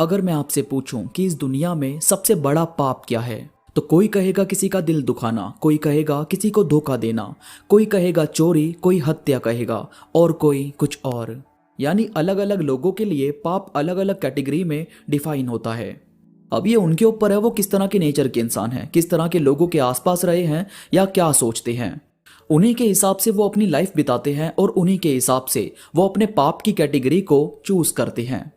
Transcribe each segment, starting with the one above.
अगर मैं आपसे पूछूं कि इस दुनिया में सबसे बड़ा पाप क्या है, तो कोई कहेगा किसी का दिल दुखाना, कोई कहेगा किसी को धोखा देना, कोई कहेगा चोरी, कोई हत्या कहेगा और कोई कुछ और। यानी अलग अलग लोगों के लिए पाप अलग अलग कैटेगरी में डिफाइन होता है। अब ये उनके ऊपर है वो किस तरह के नेचर के इंसान हैं, किस तरह के लोगों के आसपास रहे हैं या क्या सोचते हैं। उन्हीं के हिसाब से वो अपनी लाइफ बिताते हैं और उन्हीं के हिसाब से वो अपने पाप की कैटेगरी को चूज करते हैं।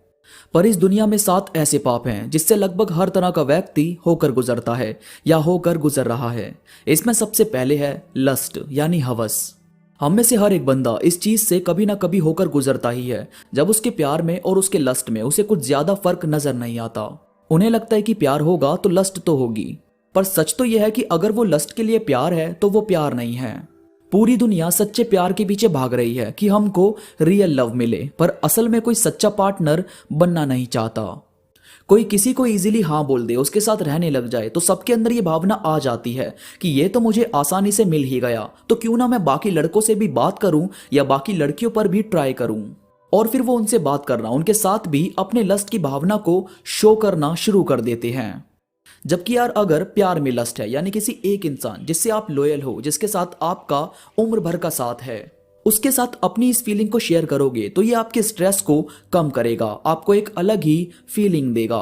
पर इस दुनिया में 7 ऐसे पाप हैं जिससे लगभग हर तरह का व्यक्ति होकर गुजरता है या होकर गुजर रहा है। इसमें सबसे पहले है लस्ट यानी हवस। हम में से हर एक बंदा इस चीज से कभी ना कभी होकर गुजरता ही है, जब उसके प्यार में और उसके लस्ट में उसे कुछ ज्यादा फर्क नजर नहीं आता। उन्हें लगता है कि प्यार होगा तो लस्ट तो होगी, पर सच तो यह है कि अगर वो लस्ट के लिए प्यार है तो वो प्यार नहीं है। पूरी दुनिया सच्चे प्यार के पीछे भाग रही है कि हमको रियल लव मिले, पर असल में कोई सच्चा पार्टनर बनना नहीं चाहता। कोई किसी को इजीली हाँ बोल दे, उसके साथ रहने लग जाए तो सबके अंदर ये भावना आ जाती है कि ये तो मुझे आसानी से मिल ही गया, तो क्यों ना मैं बाकी लड़कों से भी बात करूं या बाकी लड़कियों पर भी ट्राई करूं। और फिर वो उनसे बात करना, उनके साथ भी अपने लस्ट की भावना को शो करना शुरू कर देते हैं। जबकि यार अगर प्यार में लस्ट है, यानी किसी एक इंसान जिससे आप लॉयल हो, जिसके साथ आपका उम्र भर का साथ है, उसके साथ अपनी इस फीलिंग को शेयर करोगे तो ये आपके स्ट्रेस को कम करेगा, आपको एक अलग ही फीलिंग देगा।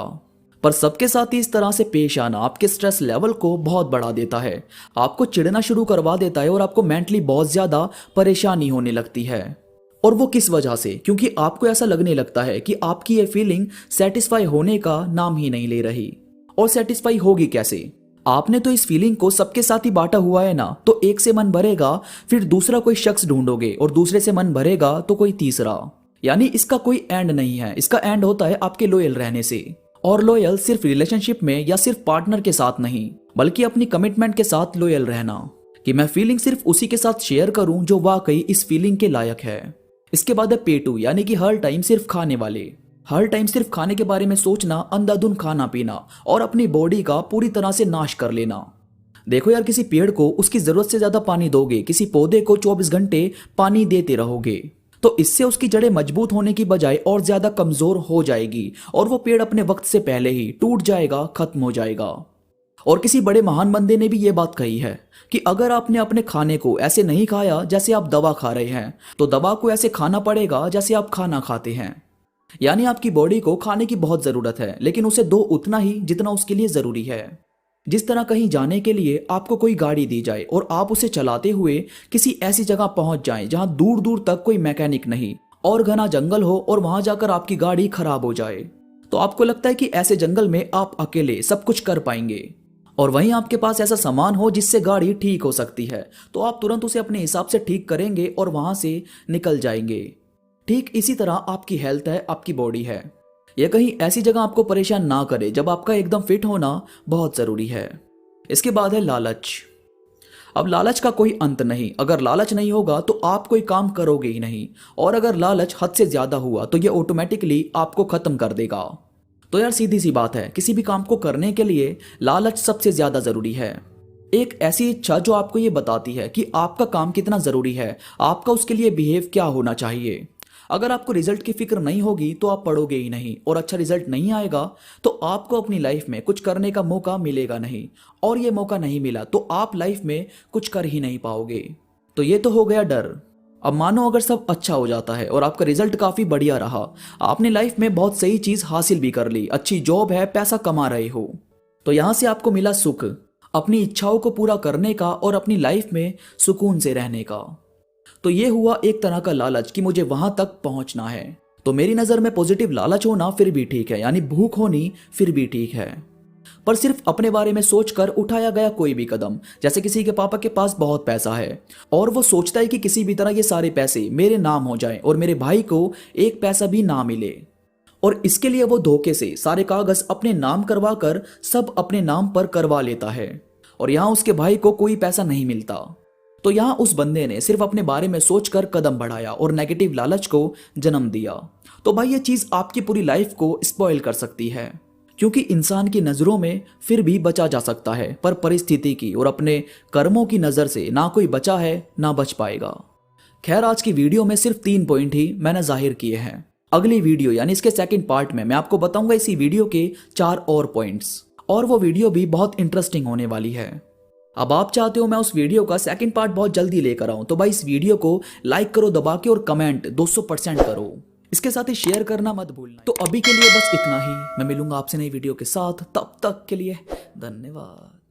पर सबके साथ ही इस तरह से पेश आना आपके स्ट्रेस लेवल को बहुत बढ़ा देता है, आपको चिढ़ना शुरू करवा देता है और आपको मेंटली बहुत ज्यादा परेशानी होने लगती है। और वो किस वजह से? क्योंकि आपको ऐसा लगने लगता है कि आपकी ये फीलिंग सेटिस्फाई होने का नाम ही नहीं ले रही। और सेटिस्फाई होगी कैसे? आपने तो इस फीलिंग को सबके साथ ही बांटा हुआ है ना, तो एक से मन भरेगा, फिर दूसरा कोई शख्स ढूंढोगे और दूसरे से मन भरेगा तो कोई तीसरा। यानी इसका कोई एंड नहीं है, इसका एंड होता है आपके लॉयल रहने से। और लॉयल सिर्फ रिलेशनशिप में या सिर्फ पार्टनर के साथ नहीं, बल्कि अपनी कमिटमेंट के साथ लॉयल रहना, कि मैं फीलिंग सिर्फ उसी के साथ शेयर करूं जो वाकई इस फीलिंग के लायक है। इसके बाद है पेटू, यानी कि हर टाइम सिर्फ खाने वाले। हर टाइम सिर्फ खाने के बारे में सोचना, अंधाधुंध खाना पीना और अपनी बॉडी का पूरी तरह से नाश कर लेना। देखो यार, किसी पेड़ को उसकी जरूरत से ज्यादा पानी दोगे, किसी पौधे को 24 घंटे पानी देते रहोगे, तो इससे उसकी जड़ें मजबूत होने की बजाय और ज्यादा कमजोर हो जाएगी और वो पेड़ अपने वक्त से पहले ही टूट जाएगा, खत्म हो जाएगा। और किसी बड़े महान बंदे ने भी ये बात कही है कि अगर आपने अपने खाने को ऐसे नहीं खाया जैसे आप दवा खा रहे हैं, तो दवा को ऐसे खाना पड़ेगा जैसे आप खाना खाते हैं। यानी आपकी बॉडी को खाने की बहुत जरूरत है, लेकिन उसे दो उतना ही जितना उसके लिए जरूरी है। जिस तरह कहीं जाने के लिए आपको कोई गाड़ी दी जाए और आप उसे चलाते हुए किसी ऐसी जगह पहुंच जाएं जहां दूर दूर तक कोई मैकेनिक नहीं और घना जंगल हो, और वहां जाकर आपकी गाड़ी खराब हो जाए, तो आपको लगता है कि ऐसे जंगल में आप अकेले सब कुछ कर पाएंगे। और वहीं आपके पास ऐसा सामान हो जिससे गाड़ी ठीक हो सकती है, तो आप तुरंत उसे अपने हिसाब से ठीक करेंगे और वहां से निकल जाएंगे। ठीक इसी तरह आपकी हेल्थ है, आपकी बॉडी है, यह कहीं ऐसी जगह आपको परेशान ना करे जब आपका एकदम फिट होना बहुत जरूरी है। इसके बाद है लालच। अब लालच का कोई अंत नहीं, अगर लालच नहीं होगा तो आप कोई काम करोगे ही नहीं, और अगर लालच हद से ज्यादा हुआ तो यह ऑटोमेटिकली आपको खत्म कर देगा। तो यार सीधी सी बात है, किसी भी काम को करने के लिए लालच सबसे ज्यादा जरूरी है। एक ऐसी इच्छा जो आपको ये बताती है कि आपका काम कितना जरूरी है, आपका उसके लिए बिहेव क्या होना चाहिए। अगर आपको रिजल्ट की फिक्र नहीं होगी तो आप पढ़ोगे ही नहीं, और अच्छा रिजल्ट नहीं आएगा तो आपको अपनी लाइफ में कुछ करने का मौका मिलेगा नहीं, और ये मौका नहीं मिला तो आप लाइफ में कुछ कर ही नहीं पाओगे। तो ये तो हो गया डर। अब मानो अगर सब अच्छा हो जाता है और आपका रिजल्ट काफी बढ़िया रहा, आपने लाइफ में बहुत सही चीज हासिल भी कर ली, अच्छी जॉब है, पैसा कमा रहे हो, तो यहां से आपको मिला सुख, अपनी इच्छाओं को पूरा करने का और अपनी लाइफ में सुकून से रहने का। तो ये हुआ एक तरह का लालच कि मुझे वहां तक पहुंचना है। तो मेरी नजर में पॉजिटिव लालच होना फिर भी ठीक है, यानी भूख होनी फिर भी ठीक है, पर सिर्फ अपने बारे में सोचकर उठाया गया कोई भी कदम। जैसे किसी के पापा के पास बहुत पैसा है और वो सोचता है कि किसी भी तरह ये सारे पैसे मेरे नाम हो जाएं और मेरे भाई को एक पैसा भी ना मिले, और इसके लिए वो धोखे से सारे कागज अपने नाम करवा कर सब अपने नाम पर करवा लेता है, और यहां उसके भाई को कोई पैसा नहीं मिलता। तो यहां उस बंदे ने सिर्फ अपने बारे में सोचकर कदम बढ़ाया और नेगेटिव लालच को जन्म दिया। तो भाई ये चीज आपकी पूरी लाइफ को स्पॉइल कर सकती है, क्योंकि इंसान की नजरों में फिर भी बचा जा सकता है, पर परिस्थिति की और अपने कर्मों की नजर से ना कोई बचा है ना बच पाएगा। खैर, आज की वीडियो में सिर्फ 3 पॉइंट ही मैंने जाहिर किए हैं, अगली वीडियो यानी इसके सेकंड पार्ट में मैं आपको बताऊंगा इसी वीडियो के 4 और पॉइंट्स, और वो वीडियो भी बहुत इंटरेस्टिंग होने वाली है। अब आप चाहते हो मैं उस वीडियो का सेकंड पार्ट बहुत जल्दी लेकर आऊं, तो भाई इस वीडियो को लाइक करो दबा के और कमेंट 200% करो। इसके साथ ही शेयर करना मत भूलना। तो अभी के लिए बस इतना ही, मैं मिलूंगा आपसे नई वीडियो के साथ, तब तक के लिए धन्यवाद।